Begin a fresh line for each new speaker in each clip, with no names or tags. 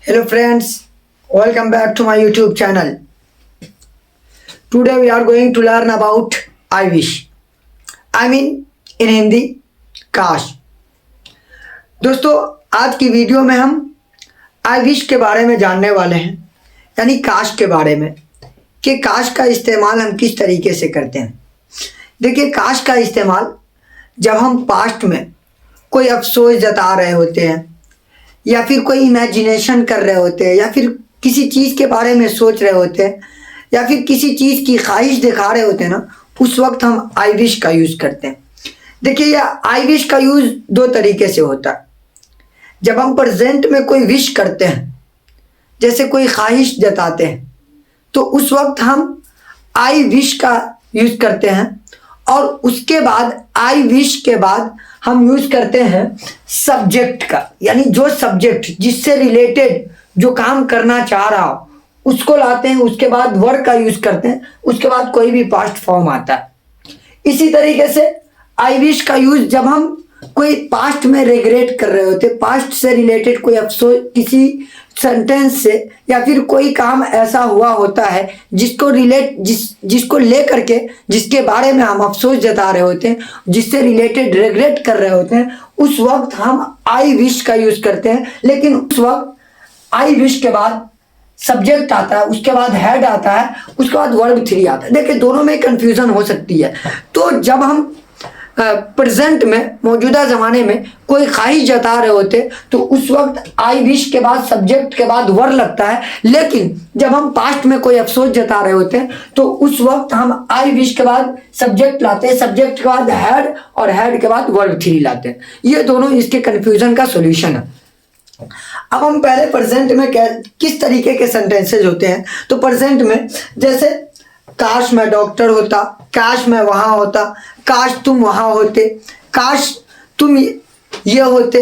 Hello friends, welcome back to my YouTube channel. Today we are going to learn about I wish. I mean in Hindi काश। दोस्तों आज की video में हम I wish के बारे में जानने वाले हैं, यानी काश के बारे में कि काश का इस्तेमाल हम किस तरीके से करते हैं। देखिए, काश का इस्तेमाल जब हम पास्ट में कोई अफसोस जता रहे होते हैं या फिर कोई इमेजिनेशन कर रहे होते हैं या फिर किसी चीज़ के बारे में सोच रहे होते हैं या फिर किसी चीज़ की ख्वाहिश दिखा रहे होते हैं ना, उस वक्त हम आई विश का यूज़ करते हैं। देखिए, यह आई विश का यूज़ दो तरीके से होता है। जब हम प्रेजेंट में कोई विश करते हैं, जैसे कोई ख्वाहिश जताते हैं, तो उस वक्त हम आई विश का यूज़ करते हैं। और उसके बाद आई विश के बाद हम यूज़ करते हैं सब्जेक्ट का, यानी जो सब्जेक्ट जिससे रिलेटेड जो काम करना चाह रहा हो उसको लाते हैं। उसके बाद वर्ड का यूज़ करते हैं, उसके बाद कोई भी पास्ट फॉर्म आता है। इसी तरीके से आई विश का यूज़ जब हम कोई पास्ट में रिग्रेट कर रहे होते, पास्ट से रिलेटेड कोई अफसोस किसी सेंटेंस से या फिर कोई काम ऐसा हुआ होता है जिसको जिसको ले करके जिसके बारे में हम अफसोस जता रहे होते हैं, जिससे रिलेटेड रिग्रेट कर रहे होते हैं, उस वक्त हम आई विश का यूज़ करते हैं। लेकिन उस वक्त आई विश के बाद सब्जेक्ट आता है, उसके बाद हेड आता है, उसके बाद वर्ब थ्री आता है। देखिए, दोनों में कंफ्यूजन हो सकती है। तो जब हम प्रेजेंट में मौजूदा ज़माने में कोई ख्वाहिश जता रहे होते तो उस वक्त आई विश के बाद सब्जेक्ट के बाद वर्ड लगता है। लेकिन जब हम पास्ट में कोई अफसोस जता रहे होते हैं तो उस वक्त हम आई विश के बाद सब्जेक्ट लाते हैं, सब्जेक्ट के बाद हेड और हेड के बाद वर्ब थ्री लाते हैं। ये दोनों इसके कन्फ्यूज़न का सोल्यूशन है। अब हम पहले प्रेजेंट में किस तरीके के सेंटेंसेज होते हैं। तो प्रेजेंट में जैसे काश मैं डॉक्टर होता, काश मैं वहाँ होता, काश तुम वहाँ होते, काश तुम ये होते,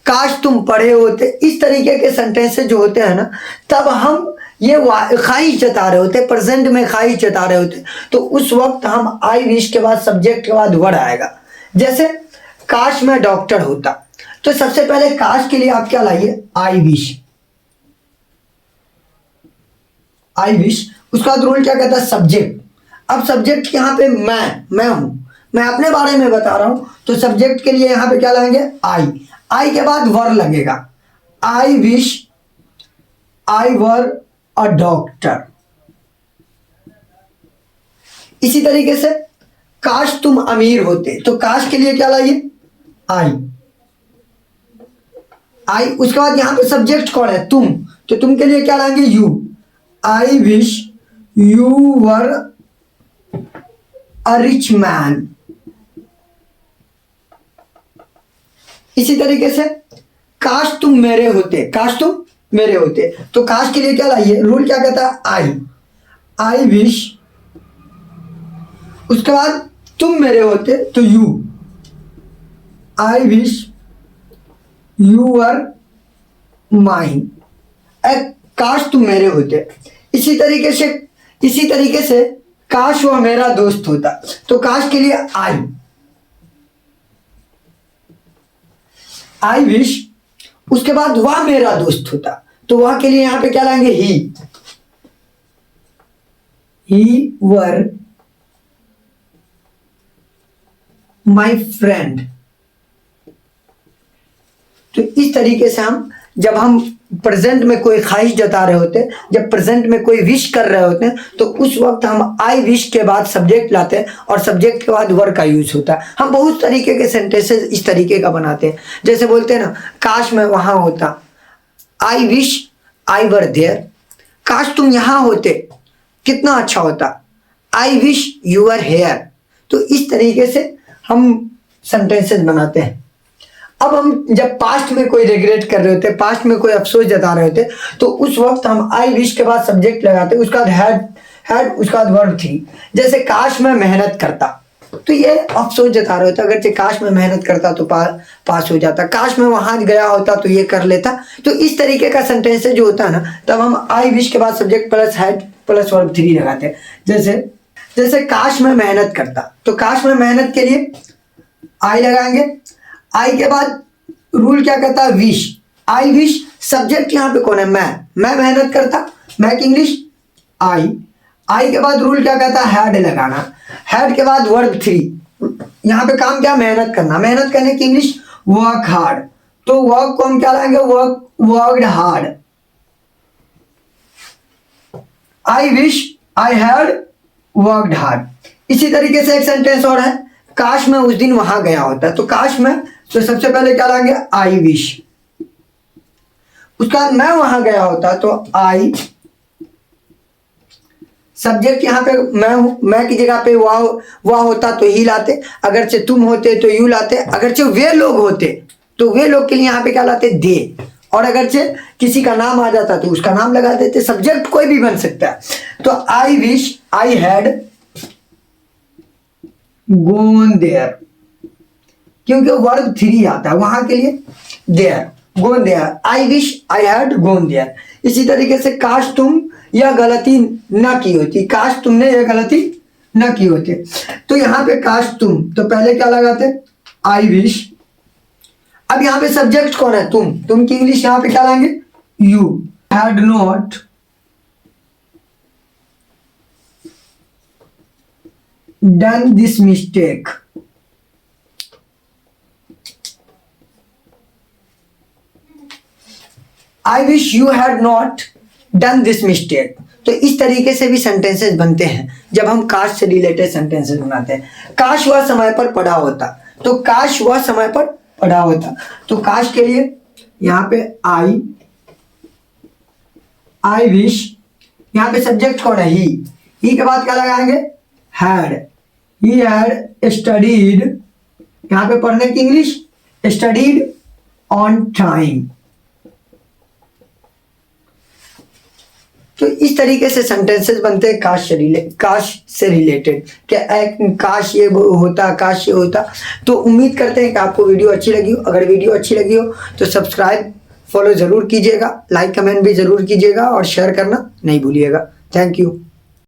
काश तुम पढ़े होते। इस तरीके के सेंटेंसेस जो होते हैं ना, तब हम ये ख्वाहिश जता रहे होते, प्रेजेंट में ख्वाहिश जता रहे होते, तो उस वक्त हम आई विश के बाद सब्जेक्ट के बाद वर्ड आएगा। जैसे काश मैं डॉक्टर होता, तो सबसे पहले काश के लिए आप क्या लाइए, आई विश, आई विश। उसका बाद रूल क्या कहता है, सब्जेक्ट। अब सब्जेक्ट यहाँ पे मैं हूं, मैं अपने बारे में बता रहा हूं, तो सब्जेक्ट के लिए यहाँ पे क्या लाएंगे, आई के बाद वर लगेगा, आई wish I were a doctor. इसी तरीके से काश तुम अमीर होते, तो काश के लिए क्या लाइए, आई। उसके बाद यहाँ पे सब्जेक्ट कौन है, तुम, तो तुम के लिए क्या लाएंगे, you, I wish you were a rich man. इसी तरीके से काश तुम मेरे होते, काश तुम मेरे होते, तो काश के लिए क्या लाइए, रूल क्या कहता है, आई विश, उसके बाद तुम मेरे होते तो you, I wish you were mine. काश तुम मेरे होते। इसी तरीके से काश वह मेरा दोस्त होता, तो काश के लिए आई विश, उसके बाद वह मेरा दोस्त होता, तो वह के लिए यहां पे क्या लाएंगे, ही वर माई फ्रेंड। तो इस तरीके से जब हम प्रेजेंट में कोई ख्वाहिश जता रहे होते हैं, जब प्रेजेंट में कोई विश कर रहे होते हैं, तो उस वक्त हम आई विश के बाद सब्जेक्ट लाते हैं और सब्जेक्ट के बाद वर्ड का यूज होता है। हम बहुत तरीके के सेंटेंसेस इस तरीके का बनाते हैं। जैसे बोलते हैं ना, काश मैं वहाँ होता, I wish I were there. काश तुम यहाँ होते, कितना अच्छा होता, I wish you were here. तो इस तरीके से हम सेंटेंसेस बनाते हैं। अब हम जब पास्ट में कोई रिग्रेट कर रहे होते, पास्ट में कोई अफसोस जता रहे होते, तो उस वक्त हम आई विश के बाद सब्जेक्ट लगाते, उसका हेड उसका बाद वर्ब थ्री। जैसे काश मैं मेहनत करता, तो ये अफसोस जता रहे होता, अगर काश मैं मेहनत करता तो पास हो जाता, काश मैं वहां गया होता तो ये कर लेता। तो इस तरीके का सेंटेंस जो होता है ना, तब हम आई विश के बाद subject plus head plus verb three लगाते हैं। जैसे काश मैं मेहनत करता, तो काश मैं मेहनत के लिए आई लगाएंगे, आई के बाद रूल क्या कहता है, विश, आई विश सब्जेक्ट यहाँ पे कौन है? मैं मेहनत करता, मैं की इंग्लिश आई के बाद रूल क्या कहता है? हैड लगाना। हैड के बाद वर्ब 3, यहाँ पे काम क्या? मेहनत करना। मेहनत करने की इंग्लिश वर्क हार्ड। तो वर्क को हम क्या लाएंगे? Worked hard. I wish I had worked hard. इसी तरीके से एक सेंटेंस और है, काश मैं उस दिन वहां गया होता। तो काश मैं, तो सबसे पहले क्या लाएंगे? I wish. उसका मैं वहां गया होता, तो आई, सब्जेक्ट यहाँ पे मैं की जगह पे वह होता तो ही लाते, अगरचे तुम होते तो यू लाते, अगरचे वे लोग होते तो वे लोग के लिए यहाँ पे क्या लाते? दे, और अगरचे किसी का नाम आ जाता तो उसका नाम लगा देते। सब्जेक्ट कोई भी बन सकता है। तो I wish I had gone there, क्योंकि वर्ब 3 आता है वहां के लिए, there, gone there. I wish I had gone there. इसी तरीके से काश तुम यह गलती न की होती, काश तुमने यह गलती न की होती। तो यहाँ पे काश तुम, तो पहले क्या लगाते? I wish. अब यहाँ पे सब्जेक्ट कौन है? तुम की इंग्लिश यहाँ पे क्या लाएंगे? You had not done this mistake. I wish you had not done this mistake. तो इस तरीके से भी सेंटेंसेस बनते हैं जब हम काश से रिलेटेड सेंटेंसेस बनाते हैं। काश वह समय पर पढ़ा होता, तो काश वह समय पर पढ़ा होता। तो काश के लिए यहाँ पे आई विश, यहाँ पे सब्जेक्ट कौन है? ही के बाद क्या लगाएंगे? हैड। ही हैड स्टडीड, यहाँ पे पढ़ने की इंग्लिश स्टडीड ऑन टाइम। तो इस तरीके से सेंटेंसेस बनते हैं काश से रिलेटेड। क्या काश ये होता, काश ये होता। तो उम्मीद करते हैं कि आपको वीडियो अच्छी लगी हो। अगर वीडियो अच्छी लगी हो तो सब्सक्राइब फॉलो ज़रूर कीजिएगा, लाइक कमेंट भी ज़रूर कीजिएगा और शेयर करना नहीं भूलिएगा। Thank you.